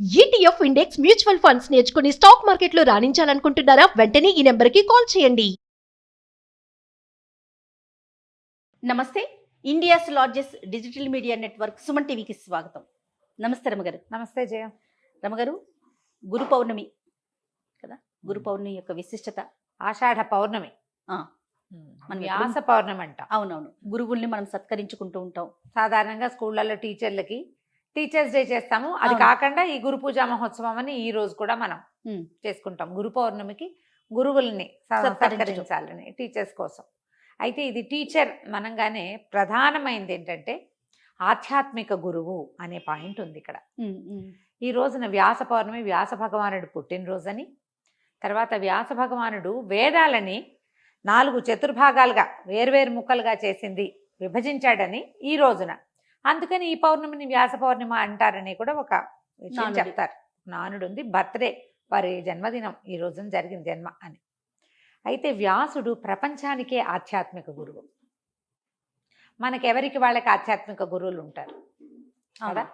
ETF index mutual funds నేర్చుకుని stock మార్కెట్లో రాణించాలనుకుంటున్నారా? వెంటనే ఈ నెంబర్కి కాల్ చేయండి. నమస్తే. India's largest digital media network Suman టీవీకి స్వాగతం. నమస్తే రమగారు. నమస్తే జయ. రమగారు, గురు పౌర్ణమి కదా, గురు పౌర్ణమి యొక్క విశిష్టత. ఆషాఢ పౌర్ణమి, మన వ్యాస పౌర్ణమి అంట. అవునవును, గురువుల్ని మనం సత్కరించుకుంటూ ఉంటాం. సాధారణంగా స్కూళ్ళల్లో టీచర్లకి టీచర్స్ డే చేస్తాము. అది కాకుండా ఈ గురు పూజా మహోత్సవం అని ఈ రోజు కూడా మనం చేసుకుంటాం. గురు పౌర్ణమికి గురువుల్ని సత్కరించాలని టీచర్స్ కోసం. అయితే ఇది టీచర్ మనంగానే ప్రధానమైనది ఏంటంటే ఆధ్యాత్మిక గురువు అనే పాయింట్ ఉంది ఇక్కడ. ఈ రోజున వ్యాస పౌర్ణమి, వ్యాస భగవానుడు పుట్టినరోజని, తర్వాత వ్యాస భగవానుడు వేదాలని 4 చతుర్భాగాలుగా వేర్వేరు ముక్కలుగా చేసింది, విభజించాడని ఈ రోజున. అందుకని ఈ పౌర్ణమిని వ్యాస పౌర్ణిమ అంటారని కూడా ఒక విషయం చెప్తారు. నానుడు ఉంది, బర్త్డే, వారి జన్మదినం ఈ రోజున జరిగిన జన్మ అని. అయితే వ్యాసుడు ప్రపంచానికే ఆధ్యాత్మిక గురువు. మనకెవరికి వాళ్ళకి ఆధ్యాత్మిక గురువులు ఉంటారు కదా.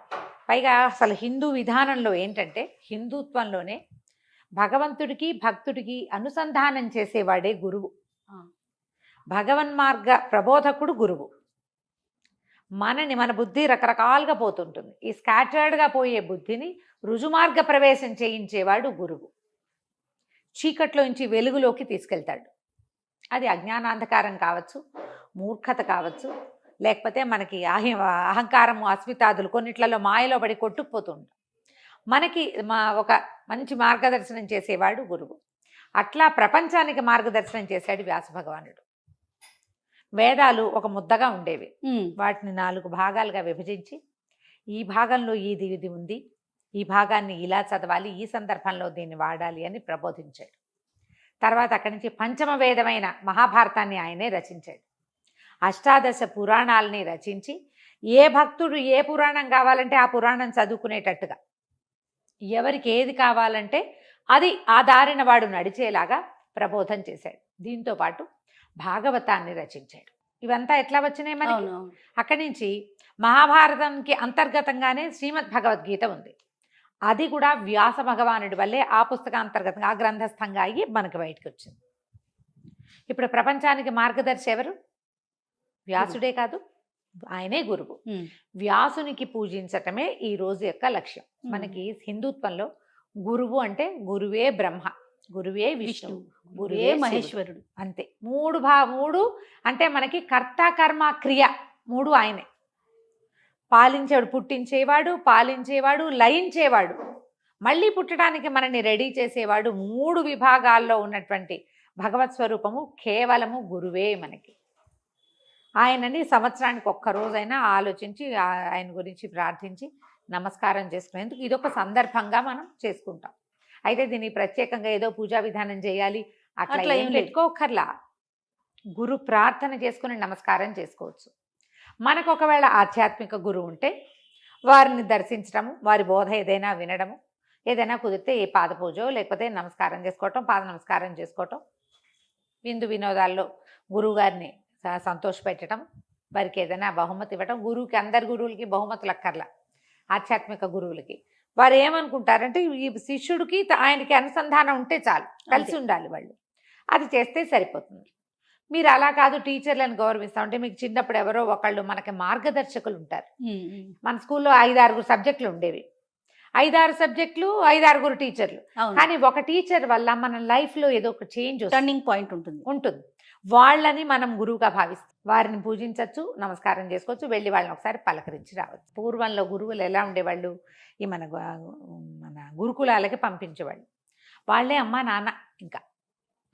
పైగా అసలు హిందూ విధానంలో ఏంటంటే, హిందుత్వంలోనే భగవంతుడికి భక్తుడికి అనుసంధానం చేసేవాడే గురువు. భగవన్మార్గ ప్రబోధకుడు గురువు. మన బుద్ధి రకరకాలుగా పోతుంటుంది. ఈ స్కాటర్డ్గా పోయే బుద్ధిని రుజుమార్గ ప్రవేశం చేయించేవాడు గురువు. చీకట్లోంచి వెలుగులోకి తీసుకెళ్తాడు. అది అజ్ఞానాంధకారం కావచ్చు, మూర్ఖత కావచ్చు, లేకపోతే మనకి అహంకారము, అస్మితాదులు కొన్నిట్లలో మాయలో పడి కొట్టుకుపోతుంటాం. మనకి ఒక మంచి మార్గదర్శనం చేసేవాడు గురువు. అట్లా ప్రపంచానికి మార్గదర్శనం చేశాడు వ్యాస భగవానుడు. వేదాలు ఒక ముద్దగా ఉండేవి. వాటిని 4 భాగాలుగా విభజించి, ఈ భాగంలో ఇది ఉంది, ఈ భాగాన్ని ఇలా చదవాలి, ఈ సందర్భంలో దీన్ని వాడాలి అని ప్రబోధించాడు. తర్వాత అక్కడి నుంచి పంచమ వేదమైన మహాభారతాన్ని ఆయనే రచించాడు. 18 పురాణాలని రచించి, ఏ భక్తుడు ఏ పురాణం కావాలంటే ఆ పురాణం చదువుకునేటట్టుగా, ఎవరికి ఏది కావాలంటే అది ఆ దారిన వాడు నడిచేలాగా ప్రబోధం చేశాడు. దీంతో పాటు భాగవతాన్ని రచించాడు. ఇవంతా ఎట్లా వచ్చినాయి మనకి? అక్కడి నుంచి మహాభారతానికి అంతర్గతంగానే శ్రీమద్ భగవద్గీత ఉంది. అది కూడా వ్యాస భగవానుడి వల్లే ఆ పుస్తకాంతర్గతంగా, ఆ గ్రంథస్థంగా అయ్యి మనకి బయటకు వచ్చింది. ఇప్పుడు ప్రపంచానికి మార్గదర్శి ఎవరు? వ్యాసుడే కాదు, ఆయనే గురువు. వ్యాసునికి పూజించటమే ఈ రోజు యొక్క లక్ష్యం. మనకి హిందుత్వంలో గురువు అంటే గురువే బ్రహ్మ, గురువే విష్ణు, గురువే మహేశ్వరుడు, అంతే. మూడు అంటే మనకి కర్త కర్మ క్రియ 3 ఆయనే. పాలించేవాడు, పుట్టించేవాడు, పాలించేవాడు, లయించేవాడు, మళ్ళీ పుట్టడానికి మనని రెడీ చేసేవాడు. 3 విభాగాల్లో ఉన్నటువంటి భగవత్ స్వరూపము కేవలము గురువే మనకి. ఆయనని సంవత్సరానికి ఒక్కరోజైనా ఆలోచించి ఆయన గురించి ప్రార్థించి నమస్కారం చేసుకునేందుకు ఇదొక సందర్భంగా మనం చేసుకుంటాం. అయితే దీన్ని ప్రత్యేకంగా ఏదో పూజా విధానం చేయాలి అట్లా ఏం పెట్టుకోకర్లా. గురు ప్రార్థన చేసుకుని నమస్కారం చేసుకోవచ్చు. మనకు ఒకవేళ ఆధ్యాత్మిక గురువు ఉంటే వారిని దర్శించడము, వారి బోధ ఏదైనా వినడము, ఏదైనా కుదిరితే ఏ పాద పూజో లేకపోతే నమస్కారం చేసుకోవటం, పాద నమస్కారం చేసుకోవటం, విందు వినోదాల్లో గురువుగారిని సంతోషపెట్టడం, వారికి ఏదైనా బహుమతి ఇవ్వటం. గురువుకి, అందరి గురువులకి బహుమతులు అక్కర్లా. ఆధ్యాత్మిక గురువులకి వారు ఏమనుకుంటారంటే, ఈ శిష్యుడికి ఆయనకి అనుసంధానం ఉంటే చాలు, కలిసి ఉండాలి వాళ్ళు, అది చేస్తే సరిపోతుంది. మీరు అలా కాదు, టీచర్లను గౌరవిస్తా ఉంటే, మీకు చిన్నప్పుడు ఎవరో ఒకళ్ళు మనకి మార్గదర్శకులు ఉంటారు. మన స్కూల్లో 5-6 సబ్జెక్టులు ఉండేవి. 5-6 సబ్జెక్టులు, 5-6 టీచర్లు. కానీ ఒక టీచర్ వల్ల మన లైఫ్లో ఏదో ఒక చేంజ్, టర్నింగ్ పాయింట్ ఉంటుంది. వాళ్ళని మనం గురువుగా భావిస్తాం. వారిని పూజించవచ్చు, నమస్కారం చేసుకోవచ్చు, వెళ్ళి వాళ్ళని ఒకసారి పలకరించి రావచ్చు. పూర్వంలో గురువులు ఎలా ఉండేవాళ్ళు? ఈ మన గురుకులాలకి పంపించేవాళ్ళు. వాళ్ళే అమ్మ నాన్న. ఇంకా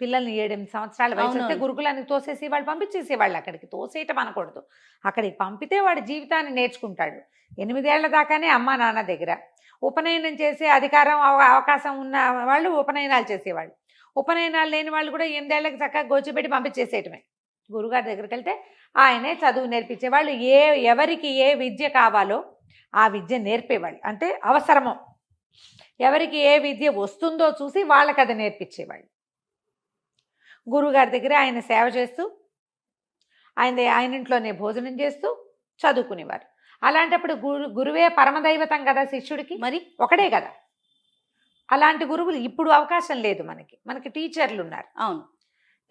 పిల్లల్ని 7-8 సంవత్సరాల వయసు వస్తే గురుకులానికి తోసేసి వాళ్ళు పంపించేసేవాళ్ళు. అక్కడికి తోసేయటం అనకూడదు, అక్కడికి పంపితే వాడి జీవితాన్ని నేర్చుకుంటాడు. 8 ఏళ్ల దాకానే అమ్మ నాన్న దగ్గర. ఉపనయనం చేసే అధికారం, అవకాశం ఉన్న వాళ్ళు ఉపనయనాలు చేసేవాళ్ళు. ఉపనయనాలు లేని వాళ్ళు కూడా 8 ఏళ్ళకి చక్కగా గోచిపెట్టి పంపించేసేయటమే. గురుగారి దగ్గరికి వెళ్తే ఆయనే చదువు నేర్పించేవాళ్ళు. ఎవరికి ఏ విద్య కావాలో ఆ విద్య నేర్పేవాళ్ళు. అంటే అవసరమో, ఎవరికి ఏ విద్య వస్తుందో చూసి వాళ్ళకి అది నేర్పించేవాళ్ళు. గురువుగారి దగ్గర ఆయన సేవ చేస్తూ, ఆయన ఇంట్లోనే భోజనం చేస్తూ చదువుకునేవారు. అలాంటప్పుడు గురువే పరమదైవతం కదా శిష్యుడికి, మరి ఒకడే కదా. అలాంటి గురువులు ఇప్పుడు అవకాశం లేదు. మనకి టీచర్లు ఉన్నారు. అవును.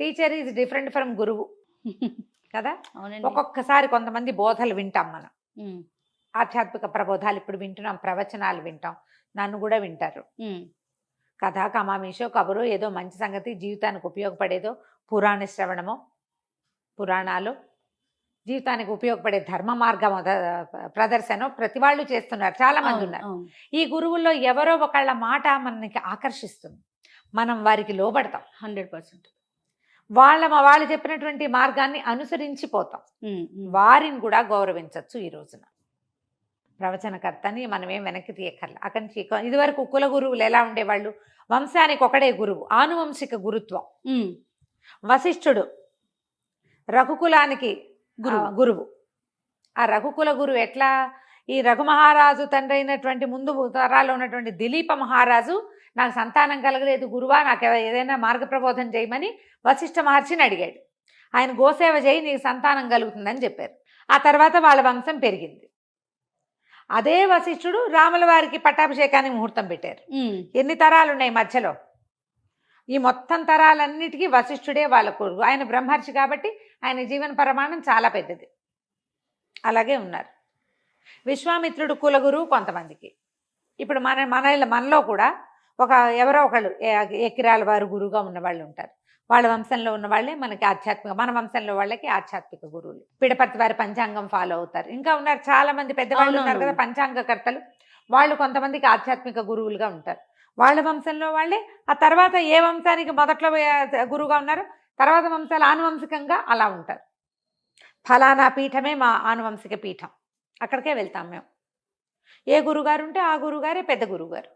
టీచర్ ఈజ్ డిఫరెంట్ ఫ్రమ్ గురువు కదా. అవునండి. ఒక్కొక్కసారి కొంతమంది బోధలు వింటాం మనం, ఉమ్, ఆధ్యాత్మిక ప్రబోధాలు ఇప్పుడు వింటున్నాం, ప్రవచనాలు వింటాం, నన్ను కూడా వింటారు. ఉమ్, కథ కమామీషో కబురు ఏదో మంచి సంగతి జీవితానికి ఉపయోగపడేదో, పురాణ శ్రవణమో, పురాణాలు జీవితానికి ఉపయోగపడే ధర్మ మార్గం ప్రదర్శనం ప్రతి వాళ్ళు చేస్తున్నారు, చాలా మంది అవును, ఉన్నారు. అవును. ఈ గురువుల్లో ఎవరో ఒకళ్ళ మాట మనకి ఆకర్షిస్తుంది, మనం వారికి లోబడతాం, 100%. వాళ్ళు చెప్పినటువంటి మార్గాన్ని అనుసరించిపోతాం, వారిని కూడా గౌరవించవచ్చు. ఈ రోజున ప్రవచనకర్తని మనమేం వెనక్కి తీయక్కర్ల. అక్కడి నుంచి ఇదివరకు కుల గురువులు ఎలా ఉండేవాళ్ళు, వంశానికి ఒకడే గురువు, ఆనువంశిక గురుత్వం. వశిష్ఠుడు రఘుకులానికి గురువు. ఆ రఘుకుల గురువు ఎట్లా, ఈ రఘు మహారాజు తండ్రి అయినటువంటి ముందు తరాల్లో ఉన్నటువంటి దిలీప మహారాజు నాకు సంతానం కలగలేదు గురువా, నాకు ఏదైనా మార్గ ప్రబోధం చేయమని వశిష్ఠ మహర్షిని అడిగాడు. ఆయన గోసేవ చేయి నీకు సంతానం కలుగుతుందని చెప్పారు. ఆ తర్వాత వాళ్ళ వంశం పెరిగింది. అదే వశిష్ఠుడు రాముల వారికి పట్టాభిషేకానికి ముహూర్తం పెట్టారు. ఎన్ని తరాలు ఉన్నాయి మధ్యలో, ఈ మొత్తం తరాలన్నిటికీ వశిష్ఠుడే వాళ్ళ కొడుకు. ఆయన బ్రహ్మర్షి కాబట్టి ఆయన జీవన ప్రమాణం చాలా పెద్దది. అలాగే ఉన్నారు. విశ్వామిత్రుడు కులగురువు కొంతమందికి. ఇప్పుడు మనలో కూడా ఎవరో ఒకళ్ళు ఎకిరాల వారు గురువుగా ఉన్న వాళ్ళు ఉంటారు. వాళ్ళ వంశంలో ఉన్న వాళ్ళే మనకి ఆధ్యాత్మిక, మన వంశంలో వాళ్ళకి ఆధ్యాత్మిక గురువులు. పిడపర్తి వారి పంచాంగం ఫాలో అవుతారు. ఇంకా ఉన్నారు చాలా మంది పెద్దవాళ్ళు ఉన్నారు కదా పంచాంగకర్తలు, వాళ్ళు కొంతమందికి ఆధ్యాత్మిక గురువులుగా ఉంటారు. వాళ్ళ వంశంలో వాళ్ళే ఆ తర్వాత ఏ వంశానికి మొదట్లో గురువుగా ఉన్నారో తర్వాత వంశాలు ఆనువంశికంగా అలా ఉంటారు. ఫలానా పీఠమే మా ఆనువంశిక పీఠం, అక్కడికే వెళ్తాం మేము. ఏ గురుగారు ఉంటే ఆ గురుగారే పెద్ద గురువుగారు.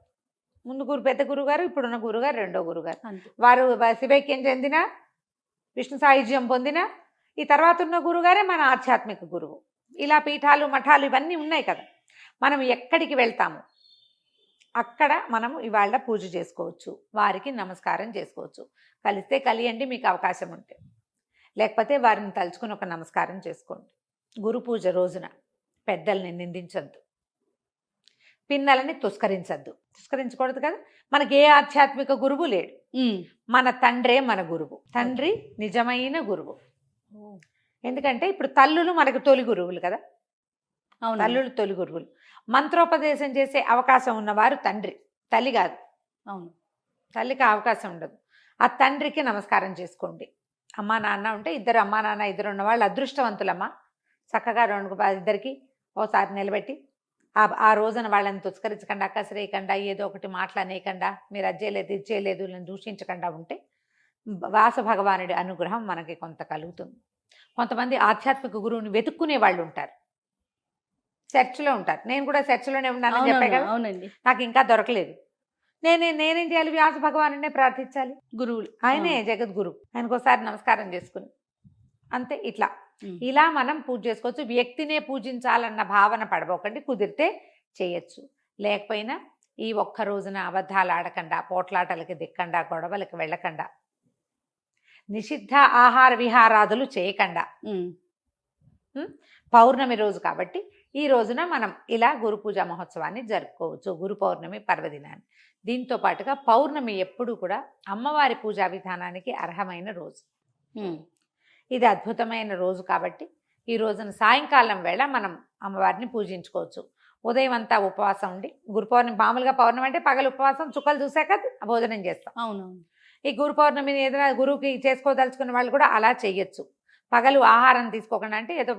ముందు పెద్ద గురుగారు, ఇప్పుడున్న గురుగారు రెండో గురుగారు. వారు శివైక్యం చెందిన, విష్ణు సాయుధ్యం పొందిన ఈ తర్వాత ఉన్న గురుగారే మన ఆధ్యాత్మిక గురువు. ఇలా పీఠాలు మఠాలు ఇవన్నీ ఉన్నాయి కదా. మనం ఎక్కడికి వెళ్తాము అక్కడ మనం ఇవాళ పూజ చేసుకోవచ్చు, వారికి నమస్కారం చేసుకోవచ్చు. కలిస్తే కలియండి మీకు అవకాశం ఉంటే, లేకపోతే వారిని తలుచుకుని ఒక నమస్కారం చేసుకోండి. గురు పూజ రోజున పెద్దల్ని నిందించద్దు, పిన్నలని తుస్కరించకూడదు కదా. మనకి ఏ ఆధ్యాత్మిక గురువు లేడు, మన తండ్రే మన గురువు. తండ్రి నిజమైన గురువు. ఎందుకంటే ఇప్పుడు తల్లులు మనకు తొలి గురువులు కదా, తల్లులు తొలి గురువులు. మంత్రోపదేశం చేసే అవకాశం ఉన్నవారు తండ్రి, తల్లి కాదు. అవును, తల్లికి అవకాశం ఉండదు. ఆ తండ్రికి నమస్కారం చేసుకోండి. అమ్మా నాన్న ఉంటే ఇద్దరు అమ్మా నాన్న ఇద్దరు ఉన్న వాళ్ళు అదృష్టవంతులమ్మా. చక్కగా ఇద్దరికి ఓసారి నిలబెట్టి ఆ రోజున వాళ్ళని తుస్కరించకుండా, కసిరేయకుండా, ఏదో ఒకటి మాట్లాడనేయకుండా, మీరు అజ్జేయలేదు ఇచ్చేయలేదు నన్ను దూషించకుండా ఉంటే వాసు భగవానుడి అనుగ్రహం మనకి కొంత కలుగుతుంది. కొంతమంది ఆధ్యాత్మిక గురువుని వెతుక్కునే వాళ్ళు ఉంటారు, చర్చిలో ఉంటారు. నేను కూడా చర్చిలోనే ఉన్నానని చెప్పే కదా. అవునండి, నాకు ఇంకా దొరకలేదు. నేనేం చేయాలి, వ్యాస భగవానుడినే ప్రార్థించాలి. గురువులు ఆయనే జగద్గురు, ఆయనకోసారి నమస్కారం చేసుకుని అంతే. ఇలా మనం పూజ చేసుకోవచ్చు. వ్యక్తినే పూజించాలన్న భావన పడబోకండి. కుదిరితే చేయొచ్చు, లేకపోయినా ఈ ఒక్క రోజున అబద్ధాలు ఆడకుండా, పోట్లాటలకి దిక్కండా, గొడవలకి వెళ్ళకుండా, నిషిద్ధ ఆహార విహారాదులు చేయకుండా, పౌర్ణమి రోజు కాబట్టి ఈ రోజున మనం ఇలా గురు పూజా మహోత్సవాన్ని జరుపుకోవచ్చు, గురు పౌర్ణమి పర్వదినాన్ని. దీంతో పాటుగా పౌర్ణమి ఎప్పుడు కూడా అమ్మవారి పూజా విధానానికి అర్హమైన రోజు. ఇది అద్భుతమైన రోజు కాబట్టి ఈ రోజున సాయంకాలం వేళ మనం అమ్మవారిని పూజించుకోవచ్చు. ఉదయం అంతా ఉపవాసం ఉండి, గురు పౌర్ణమి మామూలుగా పౌర్ణమి అంటే పగలు ఉపవాసం, చుక్కలు చూశాక భోజనం చేస్తాం. అవునవును. ఈ గురు పౌర్ణమిని ఏదైనా గురువుకి చేసుకోదలుచుకున్న వాళ్ళు కూడా అలా చేయొచ్చు. పగలు ఆహారం తీసుకోకుండా అంటే ఏదో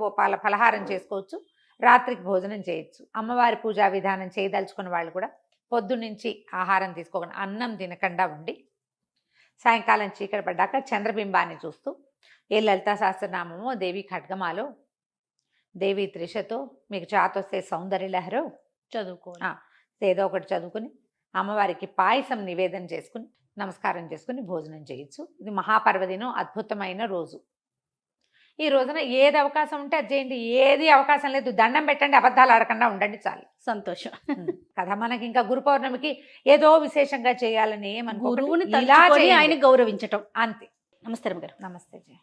ఫలహారం చేసుకోవచ్చు, రాత్రికి భోజనం చేయొచ్చు. అమ్మవారి పూజా విధానం చేయదలుచుకున్న వాళ్ళు కూడా పొద్దున్నుంచి ఆహారం తీసుకోకుండా, అన్నం తినకుండా ఉండి సాయంకాలం చీకటి పడ్డాక చంద్రబింబాన్ని చూస్తూ ఏ లలితా సహస్రనామమో, దేవి ఖడ్గమాలో, దేవి త్రిషతో, మీకు చాతొస్తే సౌందర్య లహరో చదువుకోవాలి. ఏదో ఒకటి చదువుకుని అమ్మవారికి పాయసం నివేదన చేసుకుని నమస్కారం చేసుకుని భోజనం చేయొచ్చు. ఇది మహాపర్వదినం, అద్భుతమైన రోజు. ఈ రోజున ఏది అవకాశం ఉంటే అది చేయండి, ఏది అవకాశం లేదు దండం పెట్టండి, అబద్ధాలు ఆడకుండా ఉండండి, చాలు. సంతోషం కదా. మనకి ఇంకా గురు పౌర్ణమికి ఏదో విశేషంగా చేయాలని గురువుని ఇలా ఆయన గౌరవించటం అంతే. నమస్తే గారు. నమస్తే జయ.